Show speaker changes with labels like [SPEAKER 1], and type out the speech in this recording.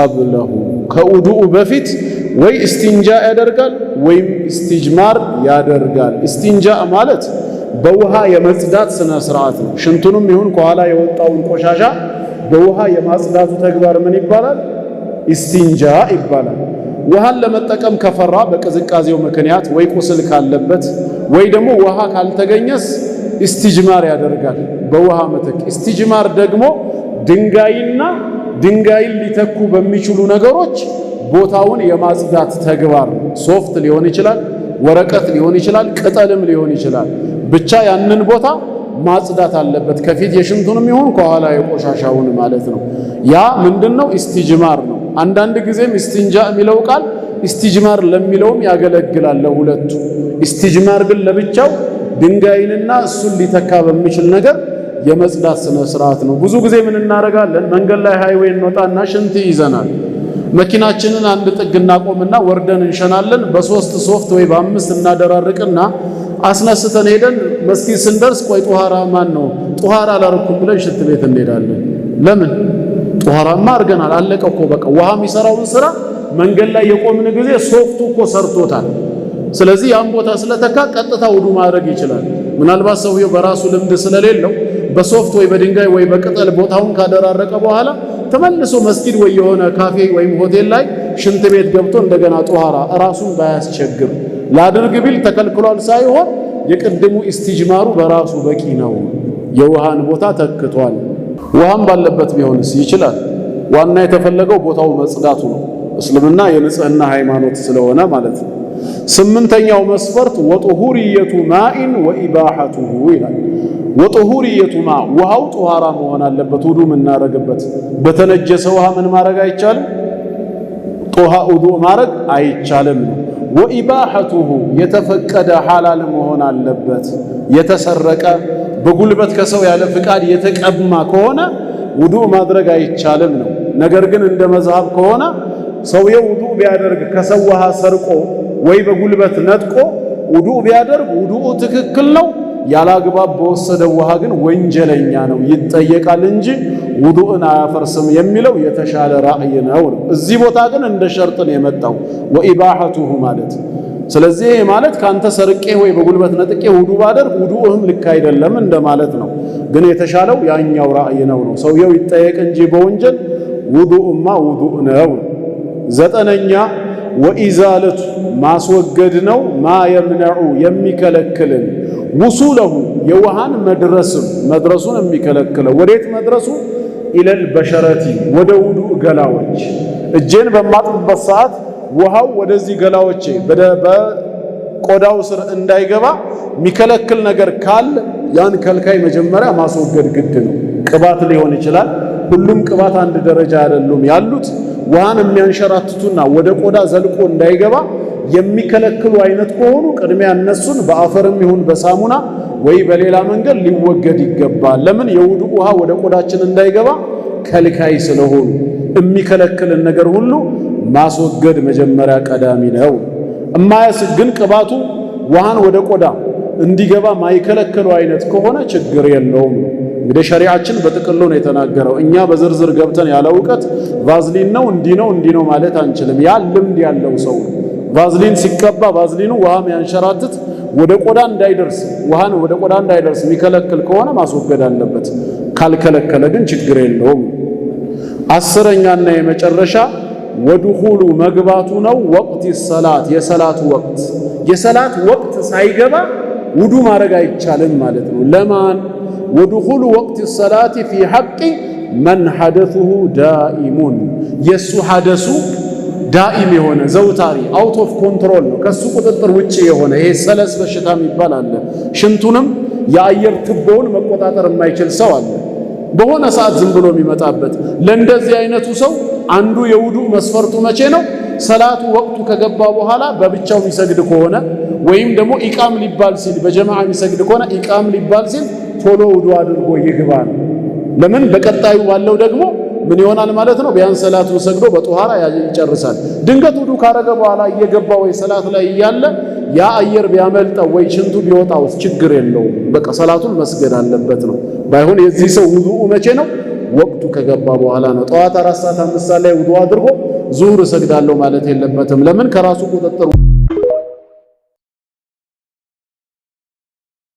[SPEAKER 1] ቀብለሁ ከውዱኡ በፊት ወይ እስቲንጃ ያደርጋል ወይም እስቲጅማር ያደርጋል። እስቲንጃ ማለት በውሃ የመጽዳት ስነ ስርዓት ነው። ሽንቱንም ይሁን ከኋላ የወጣውን ቆሻሻ በውሃ የማጽዳቱ ተግባር ምን ይባላል? እስቲንጃ ይባላል። ውሃን ለመጠቀም ከፈራ በቅዝቃዜው ምክንያት ወይ ቁስል ካለበት ወይ ደግሞ ውሃ ካልተገኘስ እስቲጅማር ያደርጋል በውሃ ምትክ። እስቲጅማር ደግሞ ድንጋይን ሊተኩ በሚችሉ ነገሮች ቦታውን የማጽዳት ተግባር ነው። ሶፍት ሊሆን ይችላል፣ ወረቀት ሊሆን ይችላል፣ ቅጠልም ሊሆን ይችላል። ብቻ ያንን ቦታ ማጽዳት አለበት፣ ከፊት የሽንቱንም ይሁን ከኋላ የቆሻሻውን ማለት ነው። ያ ምንድነው? እስቲጅማር ነው። አንዳንድ ጊዜም እስቲንጃ የሚለው ቃል እስቲጅማር ለሚለውም ያገለግላል ለሁለቱ። እስቲጅማር ግን ለብቻው ድንጋይንና እሱን ሊተካ በሚችል ነገር የመጽዳት ስነ ስርዓት ነው። ብዙ ጊዜ ምን እናደርጋለን? መንገድ ላይ ሃይዌይ እንወጣና ሽንት ይዘናል። መኪናችንን አንድ ጥግ እናቆምና ወርደን እንሸናለን። በ3 ሶፍት ወይ በ5 እናደራርቅና አስነስተን ሄደን መስጊድ ስንደርስ ቆይ ጧሃራ ጧሃራ አላረኩም ብለን ሽንት ቤት እንሄዳለን። ለምን? ጧሃራማ አድርገናል፣ አለቀ እኮ በቃ። ውሃ የሚሰራውን ስራ መንገድ ላይ የቆምን ጊዜ ሶፍቱ እኮ ሰርቶታል። ስለዚህ ያን ቦታ ስለተካ ቀጥታ ውዱ ማድረግ ይችላል። ምናልባት ሰውየው በራሱ ልምድ ስለሌለው በሶፍት ወይ በድንጋይ ወይ በቅጠል ቦታውን ካደራረቀ በኋላ ተመልሶ መስጊድ ወይ የሆነ ካፌ ወይም ሆቴል ላይ ሽንት ቤት ገብቶ እንደገና ጧሃራ ራሱን ባያስቸግር ላድርግ ቢል ተከልክሏል ሳይሆን የቅድሙ እስቲጅማሩ በራሱ በቂ ነው። የውሃን ቦታ ተክቷል። ውሃም ባለበት ቢሆንስ ይችላል። ዋና የተፈለገው ቦታው መጽዳቱ ነው። እስልምና የንጽህና ሃይማኖት ስለሆነ ማለት ነው። 8ኛው መስፈርት ወጡሁሪየቱ ማኢን ወኢባሐቱሁ ይላል። ወጡሁሪየቱ ማ ውሃው ጧሃራ መሆን አለበት። ውዱ የምናረግበት በተነጀሰ ውሃ ምን ማድረግ አይቻልም? ውዱ ማድረግ አይቻልም። ወኢባሐቱሁ የተፈቀደ ሐላል መሆን አለበት። የተሰረቀ በጉልበት ከሰው ያለ ፍቃድ የተቀማ ከሆነ ውዱ ማድረግ አይቻልም ነው። ነገር ግን እንደ መዝሐብ ከሆነ ሰውየው ውዱ ቢያደርግ ከሰው ውሃ ሰርቆ ወይ በጉልበት ነጥቆ ውዱ ቢያደርግ ውዱኡ ትክክል ነው። ያላግባብ በወሰደው ውሃ ግን ወንጀለኛ ነው፣ ይጠየቃል እንጂ ውዱእን አያፈርስም የሚለው የተሻለ ራእይ ነው። እዚህ ቦታ ግን እንደ ሸርጥ ነው የመጣው ወኢባሐቱሁ ማለት። ስለዚህ ይሄ ማለት ካንተ ሰርቄ ወይ በጉልበት ነጥቄ ውዱ ባደርግ ውዱእህም ልክ አይደለም እንደማለት ነው። ግን የተሻለው ያኛው ራእይ ነው። ሰውየው ይጠየቅ እንጂ በወንጀል ውዱእማ ውዱእ ነው። 9ኛ ወኢዛለቱ ማስወገድ ነው። ማ የምነዑ የሚከለክልን ውሱለሁ የውሃን መድረሱን የሚከለክለው ወዴት መድረሱ? ኢለል በሸረቲ ወደ ውዱእ ገላዎች። እጄን በማጥብበት ሰዓት ውሃው ወደዚህ ገላዎቼ በቆዳው ስር እንዳይገባ የሚከለክል ነገር ካለ ያን ከልካይ መጀመሪያ ማስወገድ ግድ ነው። ቅባት ሊሆን ይችላል። ሁሉም ቅባት አንድ ደረጃ አይደሉም ያሉት። ውሃን የሚያንሸራትቱና ወደ ቆዳ ዘልቆ እንዳይገባ የሚከለክሉ አይነት ከሆኑ ቅድሚያ እነሱን በአፈርም ይሁን በሳሙና ወይ በሌላ መንገድ ሊወገድ ይገባል። ለምን? የውዱእ ውሃ ወደ ቆዳችን እንዳይገባ ከልካይ ስለሆኑ የሚከለክልን ነገር ሁሉ ማስወገድ መጀመሪያ ቀዳሚ ነው። ግን ቅባቱ ውሃን ወደ ቆዳ እንዲገባ ማይከለክለው አይነት ከሆነ ችግር የለውም። እንግዲህ ሸሪዓችን በጥቅሉ ነው የተናገረው። እኛ በዝርዝር ገብተን ያለ እውቀት ቫዝሊን ነው እንዲህ ነው ማለት አንችልም። ያ ልምድ ያለው ሰው ቫዝሊን ሲቀባ ቫዝሊኑ ውሃም ያንሸራትት ወደ ቆዳ እንዳይደርስ ውሃን ወደ ቆዳ እንዳይደርስ የሚከለክል ከሆነ ማስወገድ አለበት። ካልከለከለ ግን ችግር የለውም። 10ኛና የመጨረሻ ወድኹሉ መግባቱ ነው። ወቅት ሰላት የሰላት ወቅት ሳይገባ ውዱ ማድረግ አይቻልም ማለት ነው። ለማን? ወድኹሉ ወቅት ሰላት ፊ ሐቅ መን ሐደሱሁ ዳኢሙን የሱ ሐደሱ ዳኢም የሆነ ዘውታሪ አውት ኦፍ ኮንትሮል ነው፣ ከሱ ቁጥጥር ውጪ የሆነ ይሄ ሰለስ በሽታ የሚባል አለ። ሽንቱንም የአየር ትቦውን መቆጣጠር የማይችል ሰው አለ፣ በሆነ ሰዓት ዝም ብሎ የሚመጣበት። ለእንደዚህ አይነቱ ሰው አንዱ የውዱእ መስፈርቱ መቼ ነው? ሰላቱ ወቅቱ ከገባ በኋላ በብቻው የሚሰግድ ከሆነ ወይም ደግሞ ኢቃም ሊባል ሲል በጀማዓ የሚሰግድ ከሆነ ኢቃም ሊባል ሲል ቶሎ ውዱእ አድርጎ ይግባ ነው። ለምን? በቀጣዩ ባለው ደግሞ ምን ይሆናል ማለት ነው? ቢያንስ ሰላቱን ሰግዶ በጧሃራ ይጨርሳል። ድንገት ውዱእ ካረገ በኋላ እየገባ ወይ ሰላት ላይ እያለ ያ አየር ቢያመልጠው ወይ ሽንቱ ቢወጣው ችግር የለውም። በቃ ሰላቱን መስገድ አለበት ነው። ባይሆን የዚህ ሰው ውዱእ መቼ ነው? ወቅቱ ከገባ በኋላ ነው። ጠዋት 4 ሰዓት 5 ሰዓት ላይ ውዱእ አድርጎ ዙሁር እሰግዳለሁ ማለት የለበትም። ለምን? ከራሱ ቁጥጥር